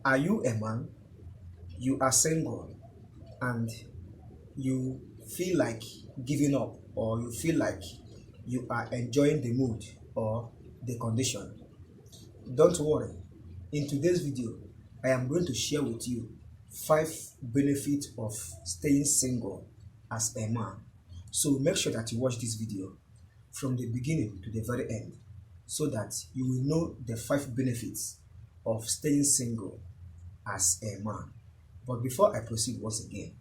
Are you a man? You are single and you feel like giving up, or you feel like you are enjoying the mood or the condition. Don't worry. In today's video, I am going to share with you 5 benefits of staying single as a man. So make sure that you watch this video from the beginning to the very end so that you will know the 5 benefits of staying single as a man. But before I proceed once again,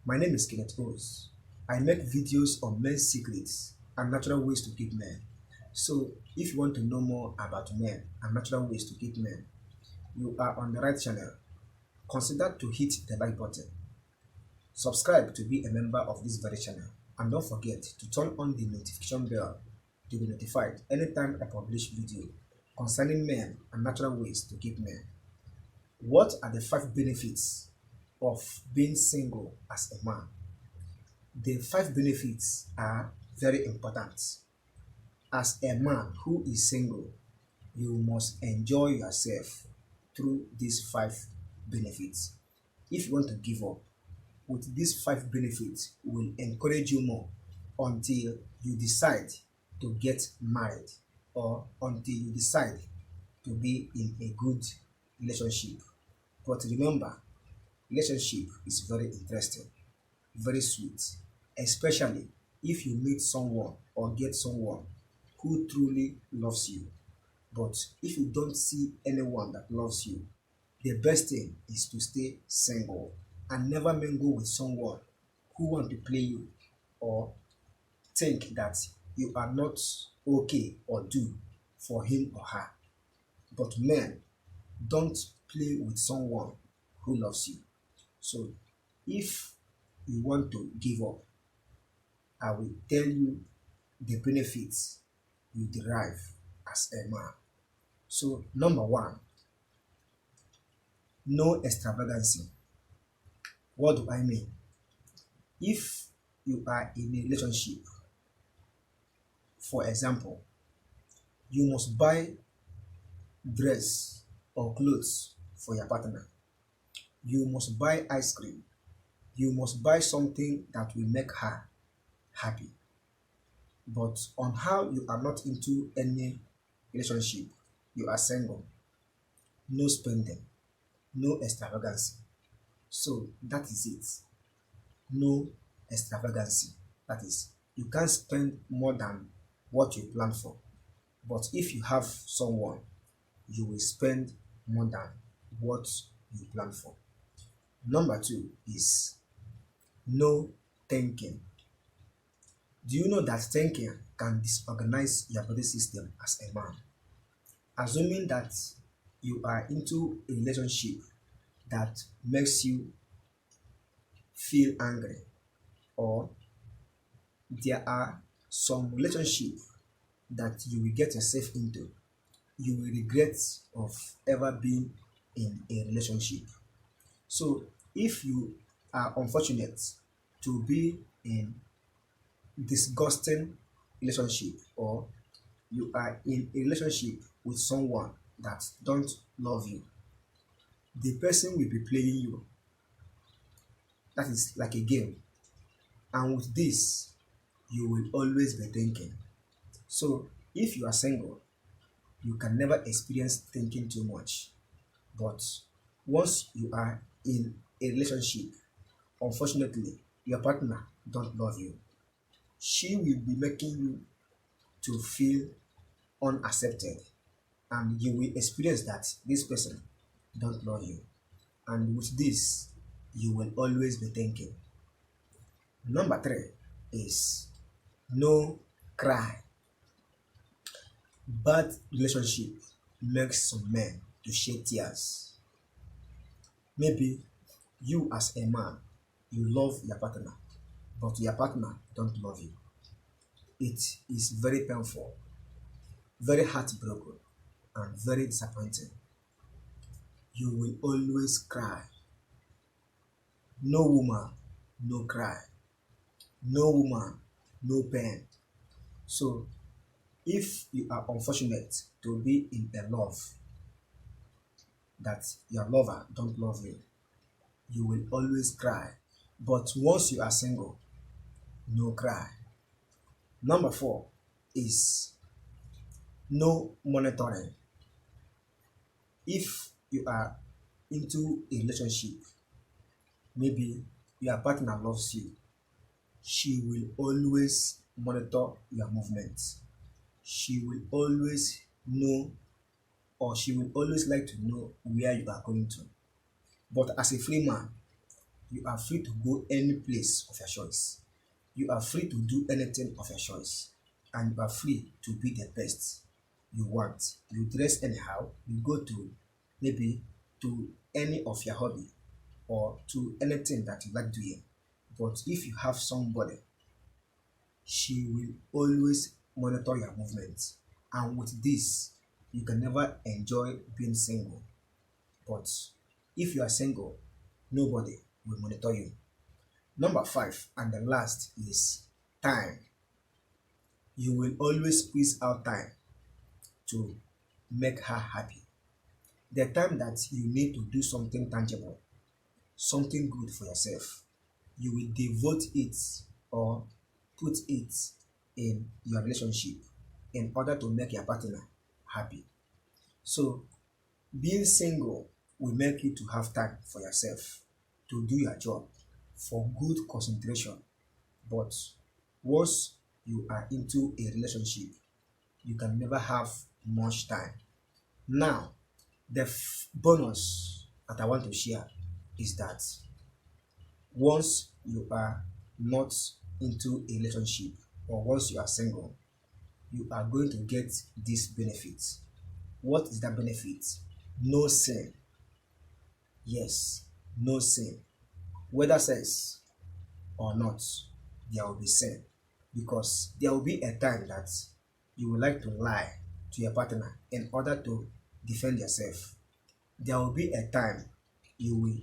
my name is Kenneth Os. I make videos on men's secrets and natural ways to keep men. So if you want to know more about men and natural ways to keep men, you are on the right channel. Consider to hit the like button. Subscribe to be a member of this very channel. And don't forget to turn on the notification bell to be notified anytime I publish video concerning men and natural ways to keep men. What are the 5 benefits of being single as a man? The 5 benefits are very important. As a man who is single, you must enjoy yourself through these 5 benefits. If you want to give up, with these 5 benefits will encourage you more until you decide to get married or until you decide to be in a good relationship. But remember, relationship is very interesting, very sweet, especially if you meet someone or get someone who truly loves you. But if you don't see anyone that loves you, the best thing is to stay single and never mingle with someone who want to play you or think that you are not okay or do for him or her. But men, don't play with someone who loves you. So if you want to give up, I will tell you the benefits you derive as a man. So number 1, no extravagancy. What do I mean? If you are in a relationship, for example, you must buy dress or clothes for your partner. You must buy ice cream. You must buy something that will make her happy. But on how you are not into any relationship, you are single, no spending, no extravagancy. So that is it. No extravagancy. That is, you can't spend more than what you plan for. But if you have someone, you will spend more than what you plan for. Number 2 is no thinking. Do you know that thinking can disorganize your body system as a man? Assuming that you are into a relationship that makes you feel angry, or there are some relationship that you will get yourself into, you will regret of ever being in a relationship. So if you are unfortunate to be in disgusting relationship, or you are in a relationship with someone that don't love you, the person will be playing you. That is like a game. And with this, you will always be thinking. So if you are single, you can never experience thinking too much. But once you are in a relationship, unfortunately, your partner don't love you. She will be making you to feel unaccepted, and you will experience that this person don't love you. And with this, you will always be thinking. Number 3 is no cry. Bad relationship makes some men to shed tears. Maybe you as a man, you love your partner, but your partner don't love you. It is very painful, very heartbroken, and very disappointing. You will always cry. No woman, no cry. No woman, no pain. So if you are unfortunate to be in a love, that your lover don't love you, you will always cry. But once you are single, no cry. Number 4 is no monitoring. If you are into a relationship, maybe your partner loves you, she will always monitor your movements. She will always know, or she will always like to know where you are going to. But as a free man, you are free to go any place of your choice. You are free to do anything of your choice. And you are free to be the best you want. You dress anyhow, you go to maybe to any of your hobby or to anything that you like doing. But if you have somebody, she will always monitor your movements. And with this, you can never enjoy being single. But if you are single, nobody will monitor you. Number 5 and the last is time. You will always squeeze out time to make her happy. The time that you need to do something tangible, something good for yourself, you will devote it or put it in your relationship in order to make your partner happy. So being single will make you to have time for yourself, to do your job, for good concentration. But once you are into a relationship, you can never have much time. Now, the bonus that I want to share is that once you are not into a relationship or once you are single, you are going to get this benefit. What is that benefit? No sin. Yes, no sin. Whether sex or not, there will be sin. Because there will be a time that you would like to lie to your partner in order to defend yourself. There will be a time you will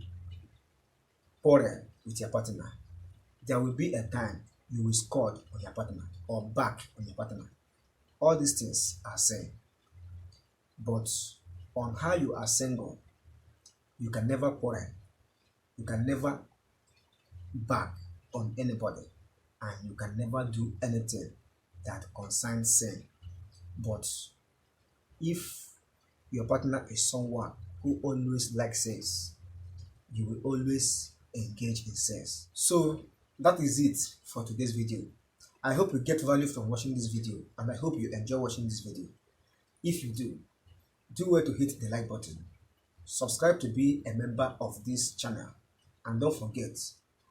quarrel with your partner. There will be a time you will scold on your partner or back on your partner. All these things are sin. But on how you are single, you can never quarrel. You can never back on anybody. And you can never do anything that concerns sin. But if your partner is someone who always likes sex, you will always engage in sex. So that is it for today's video. I hope you get value from watching this video, and I hope you enjoy watching this video. If you do well to hit the like button, subscribe to be a member of this channel, and don't forget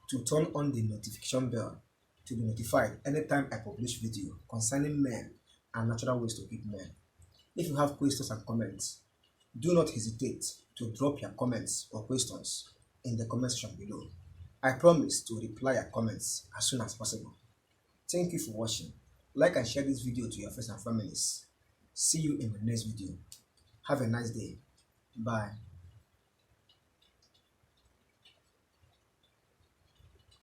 to turn on the notification bell to be notified anytime I publish video concerning men and natural ways to keep men. If you have questions and comments, do not hesitate to drop your comments or questions in the comment section below. I promise to reply your comments as soon as possible. Thank you for watching. Like and share this video to your friends and families. See you in the next video. Have a nice day. Bye.